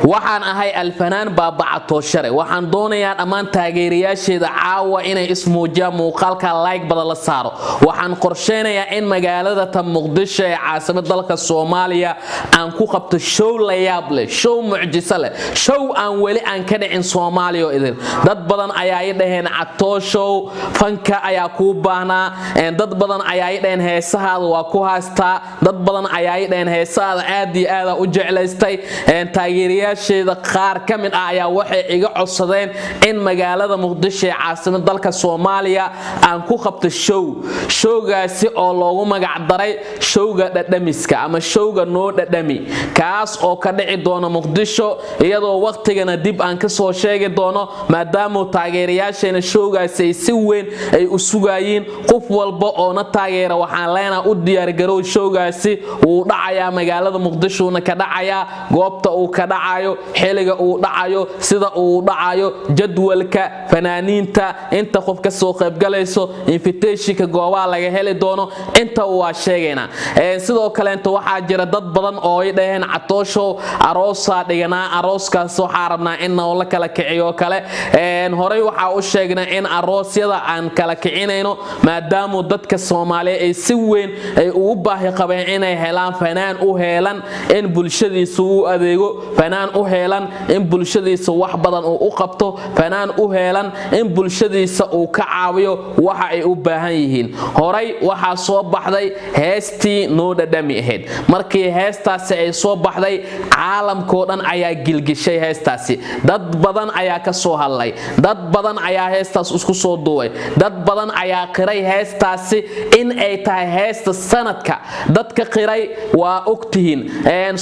waxaan ahay alfanaan baabacato share waxaan doonayaa dhammaan taageerayaasheeda caawa inay ismuujiyaan muuqaalka like badan la saaro waxaan qorsheynayaa in magaalada tan Muqdisho ee caasimadda dalka Soomaaliya aan ku qabto show la yaab leh show mucjiso leh show aan wali aan ka dhicin Soomaaliya idin dad badan ayaa ay dhaheen Cato show fanka ayaa ku baahnaa dad badan ayaa ay dhaheen heesahaada waa ku haystaa dad badan ayaa ay dhaheen heesahaada aad iyo aad u jeclaystay taageerayaasheeda qaar ka mid ah ayaa waxay iga codsadeen in magaalada Muqdisho ee caasimadda dalka Soomaaliya aan ku qabto showgaasi oo loogu magac daray showga dhadhamiska ama showga noo dhadhami kaas oo ka dhici doona Muqdisho iyadoo waqtigana dib aan ka soo sheegi doono maadaama taageerayaasheena showgaasi si weyn ay u sugayeen qof walba oo na taageera waxaan leenahay u diyaar garow showgaasi uu dhacayaa magaalada Muqdisho ka dhacayaa goobta uu ka dhacayo xiliga uu dhacayo sida uu dhacayo jadwalka fanaaniinta inta qof ka soo qayb galayso invitation-ka goobaha laga heli doono inta waa sheegayna sidoo kale inta waxa jira dad badan oo ay dhaheen Cato show aroosa dhiganaa arooskaas waxa rabnaa in la kala kiciyo kale horay waxa uu sheegnaa in aroosyada aan kala kicinayno maadaama dadka Soomaaliyeed ay si weyn ay u baahi qabeen inay helaan fanaan u heelan in bulshadiisa uu adeego fanaan u heelan in bulshadiisa wax badan uu qabto fanaan u heelan in bulshadiisa uu ka caawiyo waxa ay u baahan yihiin horay waxa soo baxday heestii noo dhadhami ahayd markii heestaasi ay soo baxday caalamkoo dhan ayaa gilgishay heestaasi dad badan ayaa ka soo hadlay dad badan ayaa heestaas isku soo duway dad badan ayaa qiray heestaasi in ay tahay heesta sanadka dadka qiray waa ogtihiin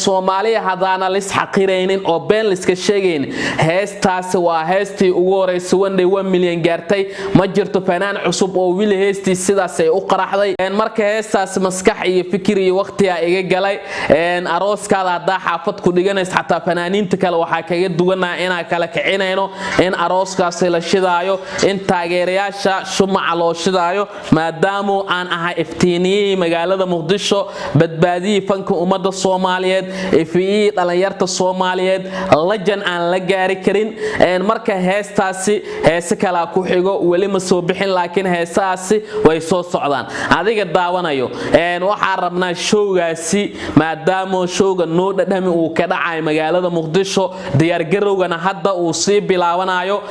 Soomaaliya hadaana lis xaqireynin oo been liska sheegeen heestaasi waa heestii ugu horeysay 1 milyan gaartay ma jirto fanaan cusub oo wili heestii sidaas ay u qaraxday marka heestaasi maskax iyo fikir iyo waqti ay iga galay arooskaada hadaa xaafad ku dhiganaysa xataa fanaaniinta kale waxa kaga duwanaa inaa kala kicinayno in arooskaasi la shidaayo in taageerayaasha shumaca loo shidaayo maadaama aan ahay iftiiniyay magaalada Muqdisho badbaadiyay fanka ummadda Soomaaliyeed ifii dhalinyarta Soomaaliyeed lajan aan la gaari karin marka heestaasi heesa kala ku xigo wali ma soo bixin laakiin heesaasi way soo socdaan adiga daawanayo waxa rabnaa showgaasi maadaama showga noo dhadhami uu ka dhacay magaalada Muqdisho diyaar garowgana hadda uu sii bilaawanayo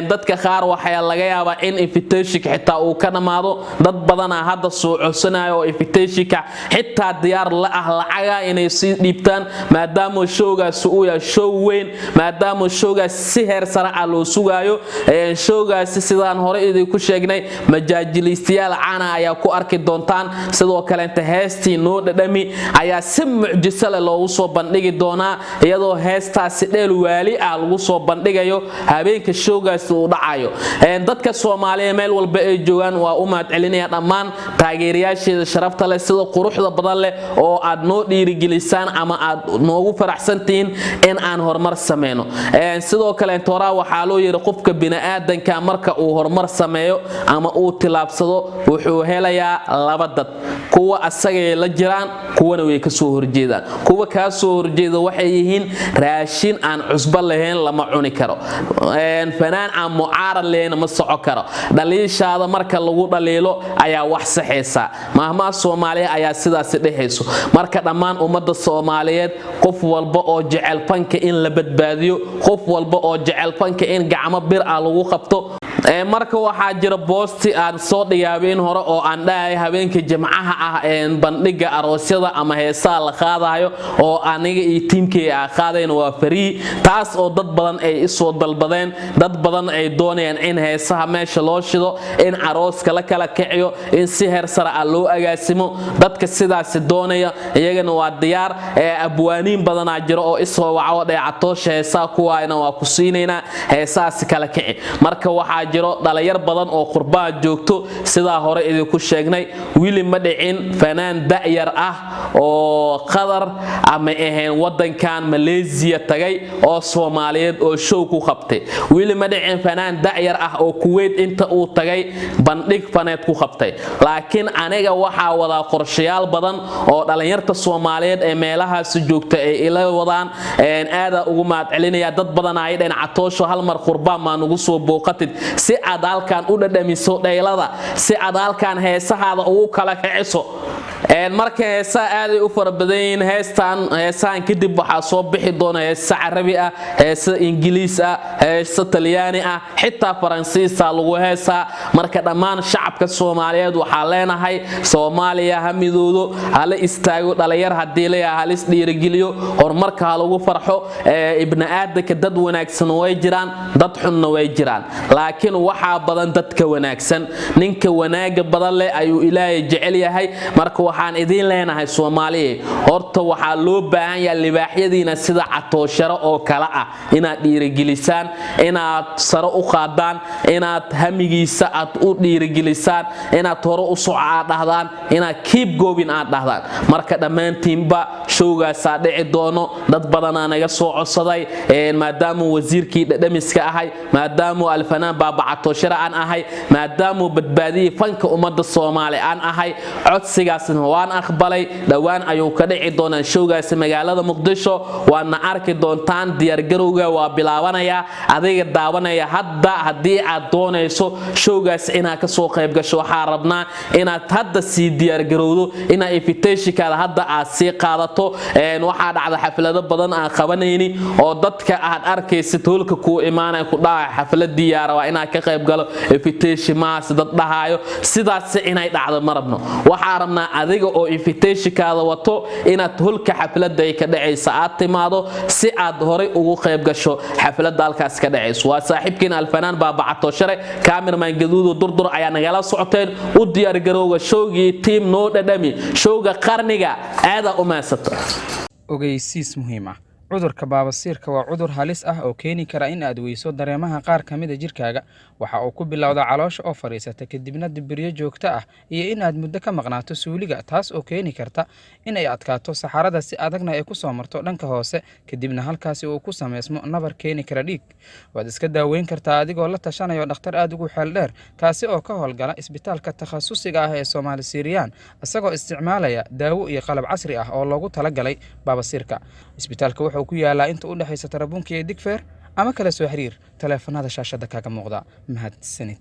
dadka qaar waxa laga yaabaa in invitation-ka xitaa uu ka dhamaado dad badan hadda soo codsanayo invitation-ka xitaa diyaar la ah lacaga inay sii dhiibtaan maadaama showgaas uu yahay show weyn maadaama showgaas si heer sare ah loo sugayo showgaas sidaan hore idinku sheegnay majaajilistayaal caana ayaa ku arki doontaan sidoo kale inta heestii noo dhadhami ayaa si mucjiso leh loogu soo bandhigi doonaa iyadoo heestaasi dheel waali ah lagu soo bandhigayo habeenka showgaas uu dhacayo dadka Soomaaliyeed meel walba ay joogan waa u mahad celinaya dhammaan taageerayaasheeda sharafta leh sida quruxda badan leh oo aad noo dhiirigelisaan ama aad noogu faraxsantiin in aan horumar sameeyno sidoo kale toora waxa loo yiri qofka bini'aadanka marka uu horumar sameeyo ama uu tilaabsado wuxuu helayaa laba dad kuwa asaga la jiraan kuwana way ka soo horjeedaan kuwa ka soo horjeeda waxay yihiin raashin aan cusba lahayn lama cuni karo fanaan aan mucaarad leena ma soco karo dhaliishaada marka lagu dhaliilo ayaa wax saxaysa maahmaa Soomaaliya ayaa sidaas dhexayso marka dhammaan ummadda Soomaaliyeed qof walba oo jecel fanka in la badbaadiyo qof walba oo jecel fanka in gacmo bir ah lagu qabto marka waxa jira boosti aan soo dhigaabeen hore oo aan dhahay habeenka Jimcaha ah bandhiga aroosyada ama heesaha la qaadayo oo aniga iyo tiimkayga qaadayna waa free taas oo dad badan ay isoo dalbadeen dad badan ay doonayaan in heesaha meesha loo shido in arooska la kala kiciyo in si heer sare ah loo agaasimo dadka sidaas doonaya iyagana waa diyaar abwaaniin badan jira oo isoo waco Cato heesaha kuwaana waa ku siinayna heesahaas kala kici marka waxa jiro dhalinyar badan oo qurbaa joogto sida hore idinku sheegnay wili ma dhicin fanaan da'yar ah oo qadar ama ahayn wadankan Malaysia tagay oo Soomaaliyeed oo show ku qabtay wili ma dhicin fanaan da'yar ah oo Kuwait inta uu tagay bandhig faneed ku qabtay laakiin aniga waxa wada qorshayaal badan oo dhalinyarta Soomaaliyeed ee meelahaas joogta ay ila wadaan aad ugu maad celinaya dad badan ay dhinaca toosho hal mar qurbaan ma nagu soo booqatid si aad halkan u dhadhamiso dhaylada si aad halkan heesahaada ugu kala kiciso marka heesa aad u farbadeen heestaan kadib waxa soo bixi doona heesa Carabi ah heesa Ingiriis ah heesa Talyaani ah xitaa Faransiis lagu heesa marka dhammaan shacabka Soomaaliyeed waxa leenahay Soomaaliya hamidoodo hal istaago dhalinyar hadii la halis dhiirigeliyo horumarka lagu farxo ibn aadamka dad wanaagsan way jiraan dad xunna way jiraan laakiin waxa badan dadka wanaagsan ninka wanaaga badan leh ayuu Ilaahay jecel yahay marka waxaan idin leenahay Soomaaliyeed horta waxa loo baahan yahay libaaxyadiina sida catoosharo oo kala ah inaad dhiirigelisaan inaad saro u qaadaan inaad hamigiisa aad u dhiirigelisaan inaad hore u socod dhahdaan inaad keep going aad dhahdaan marka dhamaantiinba showgaas dhici doono dad badan anaga soo codsaday maadaama wasiirkii dhadhamiska ahay maadaama alfanaan baaba catoosharo aan ahay maadaama badbaadiyay fanka ummadda Soomaali aan ahay codsigaasna waan aqbalay dhawaan ayuu ka dhici doonaa showgaas magaalada Muqdisho waana arki doontaan diyaar garowga waa bilaabanaya adiga daawanaya hadda hadii aad doonayso showgaas inaad ka soo qayb gasho waxa rabnaa inaad hadda si diyaar garowdo ina invitation-kaada hadda aad si qaadato waxa dhacda xaflado badan aan qabanayni oo dadka aad arkaysid toolka ku iimaanay ku dhaca xaflad diyaar waa inaad ka qayb galo invitation ma dad dhahayo sidaas inay dhacdo marabno waxa rabnaa adiga oo invitation-kaada wato inaad holka xafladda ay ka dhacaysa aad timaado si aad hore ugu qayb gasho xafladda halkaas ka dhacayso waa saaxiibkiina alfanaan baaba catooshare cameraman gaduudo durdur ayaa nagala socoteen u diyaar garowga showgii team noo dhadhami showga qarniga aad u maasata ogeysiis muhiim ah cudurka baabasiirka waa cudur halis ah oo keeni kara in aad weyso dareemaha qaar kamid ah jirkaaga waxa uu ku bilowdaa caloosha oo fariisata kadibna dibiriyo joogto ah iyo in aad muddo ka maqnaato suuliga taas oo keeni karta in ay adkaato saxarada si adagna ay ku soo marto dhanka hoose kadibna halkaasi uu ku sameysmo nabar keeni kara dhiig waad iska daaweyn kartaa adigoo la tashanayo dhakhtar aad ugu xeel dheer kaasi oo ka howlgala isbitaalka takhasusiga ah ee Soomaali Siiriyaan asagoo isticmaalaya daawo iyo qalab casri ah oo loogu talagalay baabasiirka isbitaalka wuxuu ku yaalaa inta u dhaxaysa Tarabuunka iyo Digfeer ama kala soo xiriir taleefanada shaashada kaaga muuqda mahadsanid